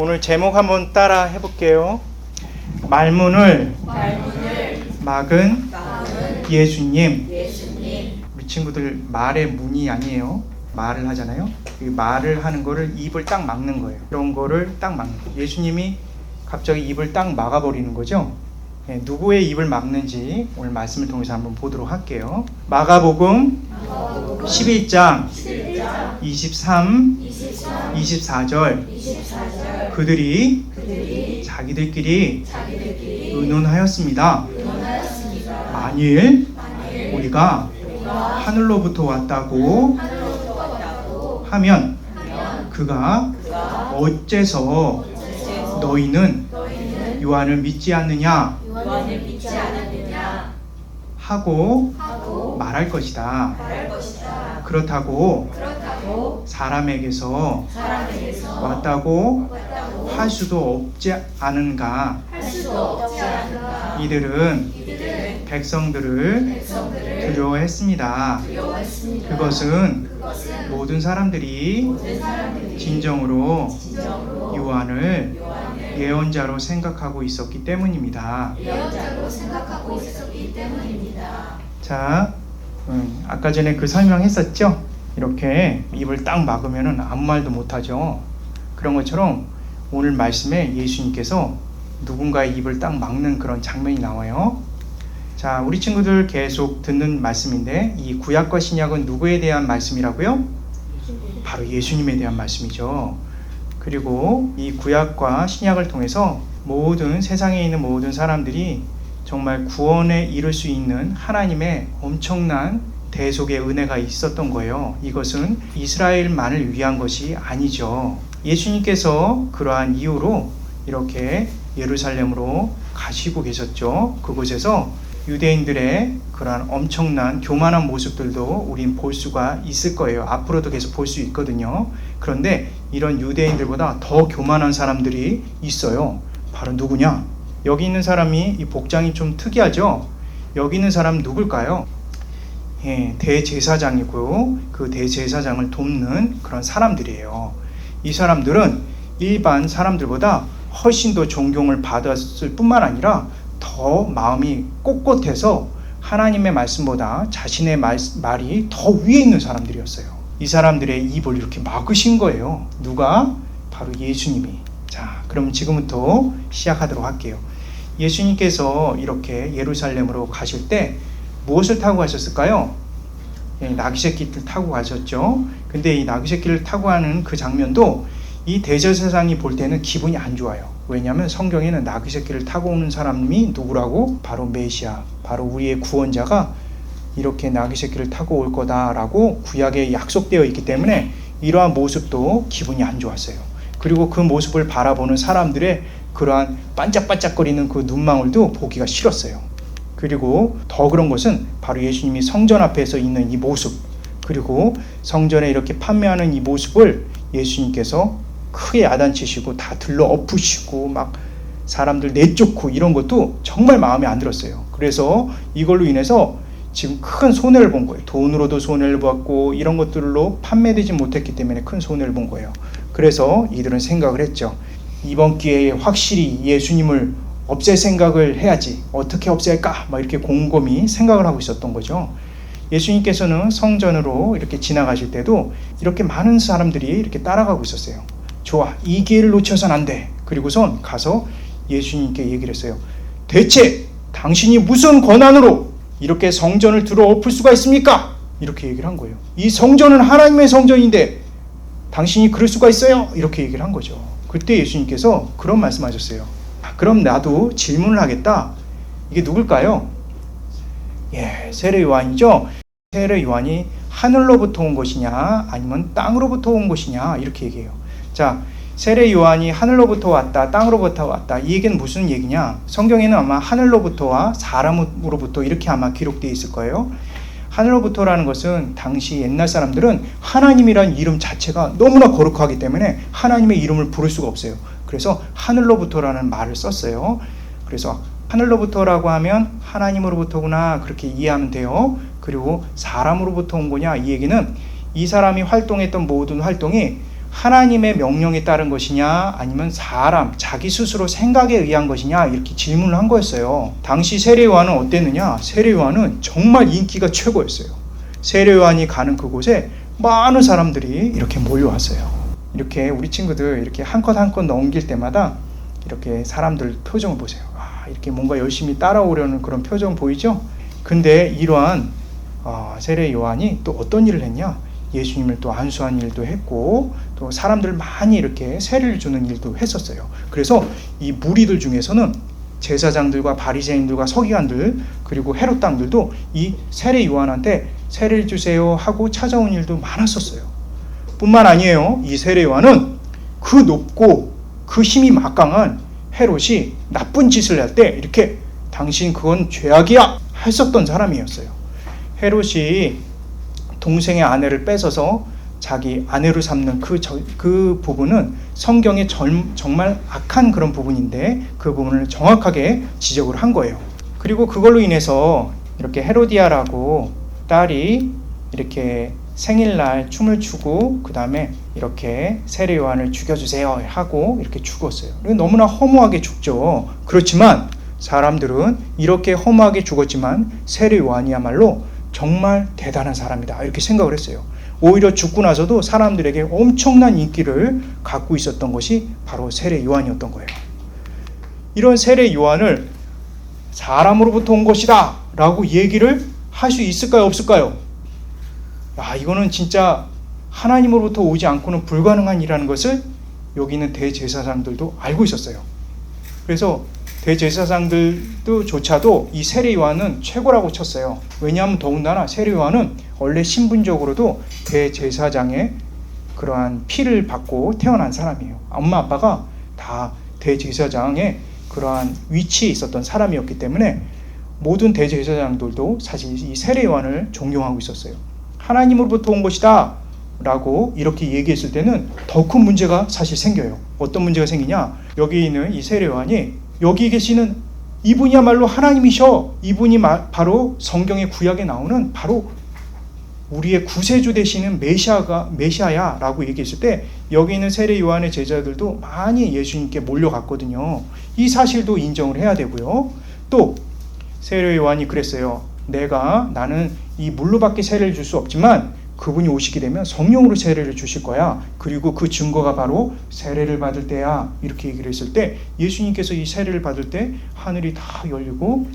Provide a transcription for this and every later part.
오늘 제목 한번 따라 해볼게요. 말문을 막은 예수님. 우리 친구들 말의 문이 아니에요. 말을 하잖아요. 이 말을 하는 거를 입을 딱 막는 거예요. 그런 거를 딱 막는 거예요. 예수님이 갑자기 입을 딱 막아버리는 거죠. 네, 누구의 입을 막는지 오늘 말씀을 통해서 한번 보도록 할게요. 마가복음 11장 23, 24절 그들이 자기들끼리 의논하였습니다. 만일 우리가 하늘로부터 왔다고 하면 그가 어째서 너희는 요한을 믿지 않느냐 하고 말할 것이다. 그렇다고 사람에게서 왔다고 할 수도 없지 않은가. 이들은 백성들을 두려워했습니다. 그것은 모든 사람들이 진정으로 요한을 예언자로 생각하고 있었기 때문입니다. 자, 아까 전에 그 설명했었죠? 이렇게 입을 딱 막으면 아무 말도 못하죠. 그런 것처럼 오늘 말씀에 예수님께서 누군가의 입을 딱 막는 그런 장면이 나와요. 자, 우리 친구들 계속 듣는 말씀인데 이 구약과 신약은 누구에 대한 말씀이라고요? 바로 예수님에 대한 말씀이죠. 그리고 이 구약과 신약을 통해서 모든 세상에 있는 모든 사람들이 정말 구원에 이를 수 있는 하나님의 엄청난 대속의 은혜가 있었던 거예요. 이것은 이스라엘만을 위한 것이 아니죠. 예수님께서 그러한 이유로 이렇게 예루살렘으로 가시고 계셨죠. 그곳에서 유대인들의 그러한 엄청난 교만한 모습들도 우린 볼 수가 있을 거예요. 앞으로도 계속 볼 수 있거든요. 그런데 이런 유대인들보다 더 교만한 사람들이 있어요. 바로 누구냐? 여기 있는 사람이 이 복장이 좀 특이하죠? 여기 있는 사람 누굴까요? 대제사장이고요. 그 대제사장을 돕는 그런 사람들이에요. 이 사람들은 일반 사람들보다 훨씬 더 존경을 받았을 뿐만 아니라 더 마음이 꼿꼿해서 하나님의 말씀보다 자신의 말이 더 위에 있는 사람들이었어요. 이 사람들의 입을 이렇게 막으신 거예요. 누가? 바로 예수님이. 자, 그럼 지금부터 시작하도록 할게요. 예수님께서 이렇게 예루살렘으로 가실 때 무엇을 타고 가셨을까요? 나귀새끼를 타고 가셨죠. 근데 이 나귀새끼를 타고 가는 그 장면도 이 대제사장이 볼 때는 기분이 안 좋아요. 왜냐하면 성경에는 나귀새끼를 타고 오는 사람이 누구라고? 바로 메시아, 바로 우리의 구원자가 이렇게 나귀새끼를 타고 올 거다라고 구약에 약속되어 있기 때문에 이러한 모습도 기분이 안 좋았어요. 그리고 그 모습을 바라보는 사람들의 그러한 반짝반짝거리는 그 눈망울도 보기가 싫었어요. 그리고 더 그런 것은 바로 예수님이 성전 앞에서 있는 이 모습, 그리고 성전에 이렇게 판매하는 이 모습을 예수님께서 크게 야단치시고 다 들러 엎으시고 막 사람들 내쫓고 이런 것도 정말 마음에 안 들었어요. 그래서 이걸로 인해서 지금 큰 손해를 본 거예요. 돈으로도 손해를 봤고 이런 것들로 판매되지 못했기 때문에 큰 손해를 본 거예요. 그래서 이들은 생각을 했죠. 이번 기회에 확실히 예수님을 없앨 생각을 해야지. 어떻게 없앨까? 막 이렇게 곰곰이 생각을 하고 있었던 거죠. 예수님께서는 성전으로 이렇게 지나가실 때도 이렇게 많은 사람들이 이렇게 따라가고 있었어요. 좋아, 이 기회를 놓쳐서는 안 돼. 그리고선 가서 예수님께 얘기를 했어요. 대체 당신이 무슨 권한으로 이렇게 성전을 들어 엎을 수가 있습니까? 이렇게 얘기를 한 거예요. 이 성전은 하나님의 성전인데 당신이 그럴 수가 있어요? 이렇게 얘기를 한 거죠. 그때 예수님께서 그런 말씀하셨어요. 그럼 나도 질문을 하겠다. 이게 누굴까요? 세례 요한이죠. 세례 요한이 하늘로부터 온 것이냐 아니면 땅으로부터 온 것이냐 이렇게 얘기해요. 자, 세례 요한이 하늘로부터 왔다, 땅으로부터 왔다. 이 얘기는 무슨 얘기냐? 성경에는 아마 하늘로부터와 사람으로부터 이렇게 아마 기록되어 있을 거예요. 하늘로부터라는 것은 당시 옛날 사람들은 하나님이란 이름 자체가 너무나 거룩하기 때문에 하나님의 이름을 부를 수가 없어요. 그래서 하늘로부터라는 말을 썼어요. 그래서 하늘로부터라고 하면 하나님으로부터구나 그렇게 이해하면 돼요. 그리고 사람으로부터 온 거냐 이 얘기는 이 사람이 활동했던 모든 활동이 하나님의 명령에 따른 것이냐 아니면 사람 자기 스스로 생각에 의한 것이냐 이렇게 질문을 한 거였어요. 당시 세례요한은 어땠느냐? 세례요한은 정말 인기가 최고였어요. 세례요한이 가는 그곳에 많은 사람들이 이렇게 몰려왔어요. 이렇게 우리 친구들 이렇게 한 컷 한 컷 넘길 때마다 이렇게 사람들 표정을 보세요. 이렇게 뭔가 열심히 따라오려는 그런 표정 보이죠? 근데 이러한 세례 요한이 또 어떤 일을 했냐? 예수님을 또 안수한 일도 했고 또 사람들 많이 이렇게 세례를 주는 일도 했었어요. 그래서 이 무리들 중에서는 제사장들과 바리새인들과 서기관들 그리고 헤롯 왕들도 이 세례 요한한테 세례를 주세요 하고 찾아온 일도 많았었어요. 뿐만 아니에요. 이 세례 요한은 그 높고 그 힘이 막강한 헤롯이 나쁜 짓을 할 때 이렇게 당신 그건 죄악이야 했었던 사람이었어요. 헤롯이 동생의 아내를 뺏어서 자기 아내로 삼는 그 부분은 성경에 정말 악한 그런 부분인데 그 부분을 정확하게 지적을 한 거예요. 그리고 그걸로 인해서 이렇게 헤로디아라고 딸이 이렇게 생일날 춤을 추고 그 다음에 이렇게 세례 요한을 죽여주세요 하고 이렇게 죽었어요. 너무나 허무하게 죽죠. 그렇지만 사람들은 이렇게 허무하게 죽었지만 세례 요한이야말로 정말 대단한 사람이다 이렇게 생각을 했어요. 오히려 죽고 나서도 사람들에게 엄청난 인기를 갖고 있었던 것이 바로 세례 요한이었던 거예요. 이런 세례 요한을 사람으로부터 온 것이다 라고 얘기를 할 수 있을까요 없을까요? 이거는 진짜 하나님으로부터 오지 않고는 불가능한 일이라는 것을 여기 있는 대제사장들도 알고 있었어요. 그래서 대제사장들도 조차도 이 세례 요한은 최고라고 쳤어요. 왜냐하면 더군다나 세례 요한은 원래 신분적으로도 대제사장의 그러한 피를 받고 태어난 사람이에요. 엄마 아빠가 다 대제사장의 그러한 위치에 있었던 사람이었기 때문에 모든 대제사장들도 사실 이 세례 요한을 존경하고 있었어요. 하나님으로부터 온 것이다 라고 이렇게 얘기했을 때는 더 큰 문제가 사실 생겨요. 어떤 문제가 생기냐? 여기 있는 이 세례 요한이 여기 계시는 이분이야말로 하나님이셔. 이분이 바로 성경의 구약에 나오는 바로 우리의 구세주 되시는 메시아야 라고 얘기했을 때 여기 있는 세례 요한의 제자들도 많이 예수님께 몰려갔거든요. 이 사실도 인정을 해야 되고요. 또 세례 요한이 그랬어요. 나는 이 물로밖에 세례를 줄 수 없지만 그분이 오시게 되면 성령으로 세례를 주실 거야. 그리고 그 증거가 바로 세례를 받을 때야. 이렇게 얘기를 했을 때 예수님께서 이 세례를 받을 때 하늘이 다 열리고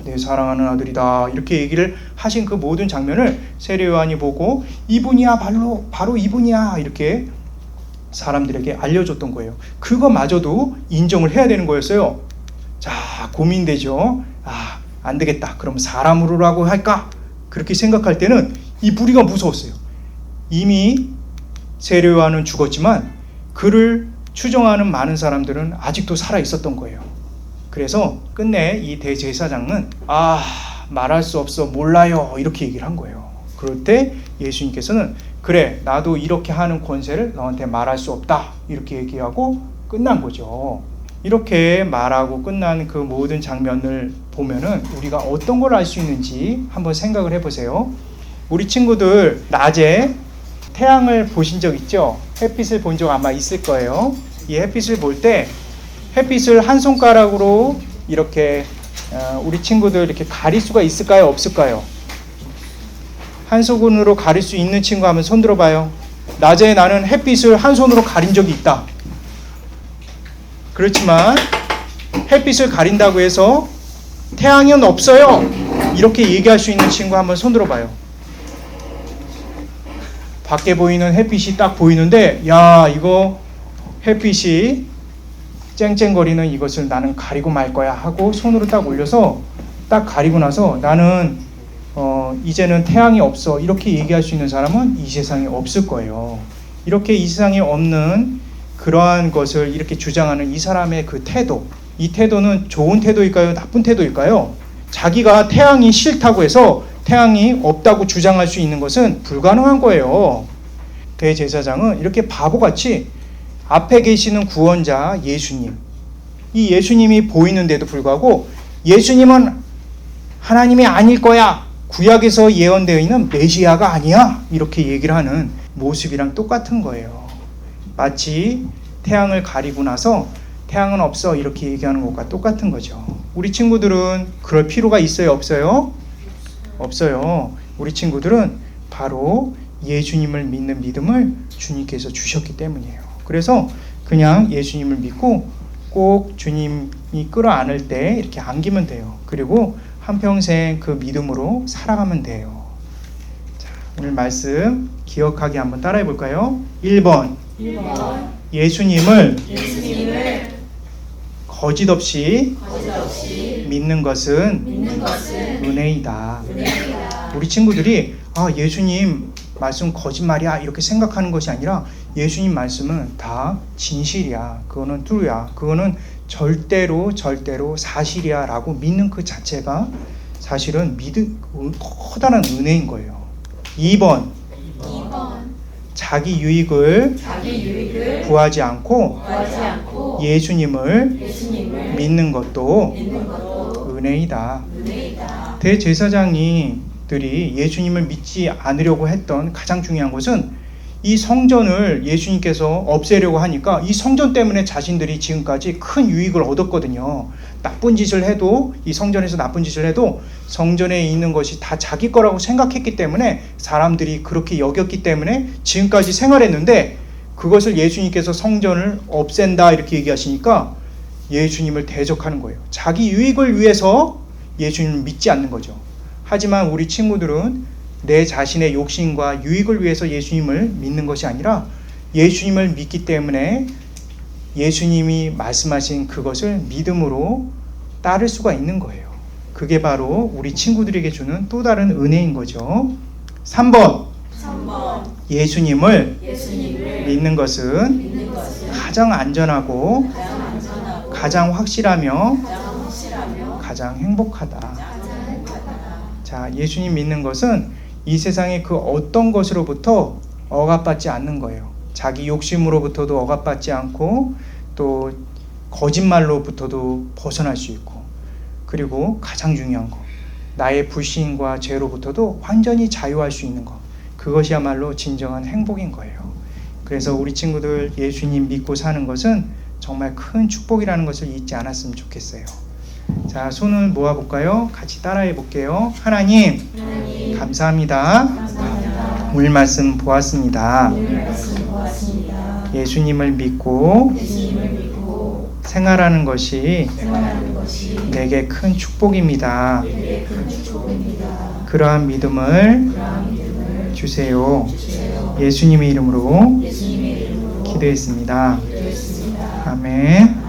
내 사랑하는 아들이다 이렇게 얘기를 하신 그 모든 장면을 세례 요한이 보고 이분이야 바로 이분이야 이렇게 사람들에게 알려줬던 거예요. 그거마저도 인정을 해야 되는 거였어요. 자, 고민되죠. 안 되겠다. 그럼 사람으로라고 할까? 그렇게 생각할 때는 이 무리가 무서웠어요. 이미 세례 요한은 죽었지만 그를 추종하는 많은 사람들은 아직도 살아 있었던 거예요. 그래서 끝내 이 대제사장은 말할 수 없어 몰라요 이렇게 얘기를 한 거예요. 그럴 때 예수님께서는 그래 나도 이렇게 하는 권세를 너한테 말할 수 없다 이렇게 얘기하고 끝난 거죠. 이렇게 말하고 끝난 그 모든 장면을 보면은 우리가 어떤 걸 알 수 있는지 한번 생각을 해보세요. 우리 친구들 낮에 태양을 보신 적 있죠? 햇빛을 본 적 아마 있을 거예요. 이 햇빛을 볼 때 햇빛을 한 손가락으로 이렇게 우리 친구들 이렇게 가릴 수가 있을까요? 없을까요? 한 손으로 가릴 수 있는 친구 하면 손 들어봐요. 낮에 나는 햇빛을 한 손으로 가린 적이 있다. 그렇지만 햇빛을 가린다고 해서 태양은 없어요 이렇게 얘기할 수 있는 친구 한번 손 들어봐요. 밖에 보이는 햇빛이 딱 보이는데 이거 햇빛이 쨍쨍거리는 이것을 나는 가리고 말 거야 하고 손으로 딱 올려서 딱 가리고 나서 나는 이제는 태양이 없어 이렇게 얘기할 수 있는 사람은 이 세상에 없을 거예요. 이렇게 이 세상에 없는 그러한 것을 이렇게 주장하는 이 사람의 그 태도, 이 태도는 좋은 태도일까요? 나쁜 태도일까요? 자기가 태양이 싫다고 해서 태양이 없다고 주장할 수 있는 것은 불가능한 거예요. 대제사장은 이렇게 바보같이 앞에 계시는 구원자 예수님, 이 예수님이 보이는데도 불구하고 예수님은 하나님이 아닐 거야, 구약에서 예언되어 있는 메시아가 아니야 이렇게 얘기를 하는 모습이랑 똑같은 거예요. 마치 태양을 가리고 나서 태양은 없어 이렇게 얘기하는 것과 똑같은 거죠. 우리 친구들은 그럴 필요가 있어요, 없어요? 없어요. 우리 친구들은 바로 예수님을 믿는 믿음을 주님께서 주셨기 때문이에요. 그래서 그냥 예수님을 믿고 꼭 주님이 끌어안을 때 이렇게 안기면 돼요. 그리고 한평생 그 믿음으로 살아가면 돼요. 자, 오늘 말씀 기억하게 한번 따라해 볼까요? 1번. 예수님을 거짓 없이 믿는 것은 은혜이다. 우리 친구들이 예수님 말씀 거짓말이야 이렇게 생각하는 것이 아니라 예수님 말씀은 다 진실이야. 그거는 true야. 그거는 절대로 사실이야 라고 믿는 그 자체가 사실은 커다란 은혜인 거예요. 2번. 자기 유익을 구하지 않고 예수님을 믿는 것도 은혜이다. 대제사장들이 예수님을 믿지 않으려고 했던 가장 중요한 것은 이 성전을 예수님께서 없애려고 하니까 이 성전 때문에 자신들이 지금까지 큰 유익을 얻었거든요. 나쁜 짓을 해도 이 성전에서 나쁜 짓을 해도 성전에 있는 것이 다 자기 거라고 생각했기 때문에 사람들이 그렇게 여겼기 때문에 지금까지 생활했는데 그것을 예수님께서 성전을 없앤다 이렇게 얘기하시니까 예수님을 대적하는 거예요. 자기 유익을 위해서 예수님을 믿지 않는 거죠. 하지만 우리 친구들은 내 자신의 욕심과 유익을 위해서 예수님을 믿는 것이 아니라 예수님을 믿기 때문에 예수님이 말씀하신 그것을 믿음으로 따를 수가 있는 거예요. 그게 바로 우리 친구들에게 주는 또 다른 은혜인 거죠. 3번. 예수님을 믿는 것은 가장 안전하고 가장 확실하며 가장 행복하다. 자, 예수님 믿는 것은 이 세상의 그 어떤 것으로부터 억압받지 않는 거예요. 자기 욕심으로부터도 억압받지 않고 또 거짓말로부터도 벗어날 수 있고 그리고 가장 중요한 거 나의 불신과 죄로부터도 완전히 자유할 수 있는 것 그것이야말로 진정한 행복인 거예요. 그래서 우리 친구들 예수님 믿고 사는 것은 정말 큰 축복이라는 것을 잊지 않았으면 좋겠어요. 자, 손을 모아볼까요? 같이 따라해 볼게요. 하나님, 감사합니다. 오늘 말씀 보았습니다. 예수님을 믿고 생활하는 것이 내게 큰 축복입니다. 그러한 믿음을 주세요. 예수님의 이름으로 기도했습니다. 아멘.